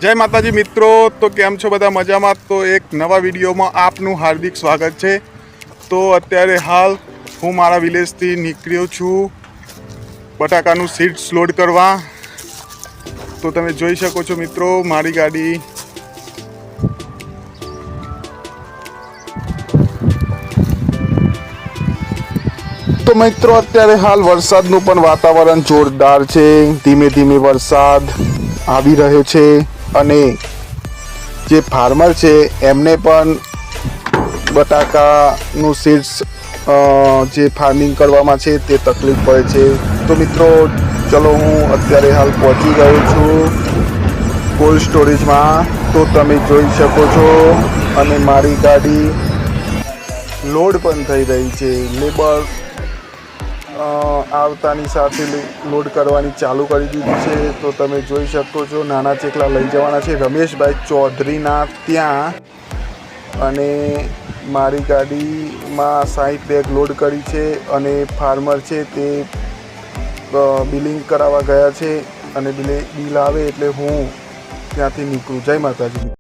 જય માતાજી મિત્રો, તો કેમ છો બધા મજામાં? તો એક નવા વિડીયોમાં આપનું હાર્દિક સ્વાગત છે। તો અત્યારે હાલ હું મારા વિલેજથી નીકળ્યો છું બટાકાનું સીડ્સ લોડ કરવા। તો તમે જોઈ શકો છો મિત્રો મારી ગાડી। તો મિત્રો અત્યારે હાલ વરસાદનું પણ વાતાવરણ જોરદાર છે। ધીમે ધીમે વરસાદ આવી રહ્યો છે અને જે ફાર્મર છે એમને પણ બટાકાનું સીડ્સ જે ફાર્મિંગ કરવામાં છે તે તકલીફ પડે છે। તો મિત્રો ચલો હું અત્યારે હાલ પહોંચી ગયો છું કોલ્ડ સ્ટોરેજમાં। તો તમે જોઈ શકો છો અને મારી ગાડી લોડ પણ થઈ રહી છે। લેબર આવતાની સાથે લોડ કરવાની ચાલુ કરી દીધી છે। તો તમે જોઈ શકો છો નાના ચેકલા લઈ જવાના છે રમેશભાઈ ચૌધરીના ત્યાં। અને મારી ગાડીમાં 60 બેગ લોડ કરી છે અને ફાર્મર છે તે બિલિંગ કરાવવા ગયા છે અને બિલ આવે એટલે હું ત્યાંથી નીકળું। જય માતાજી।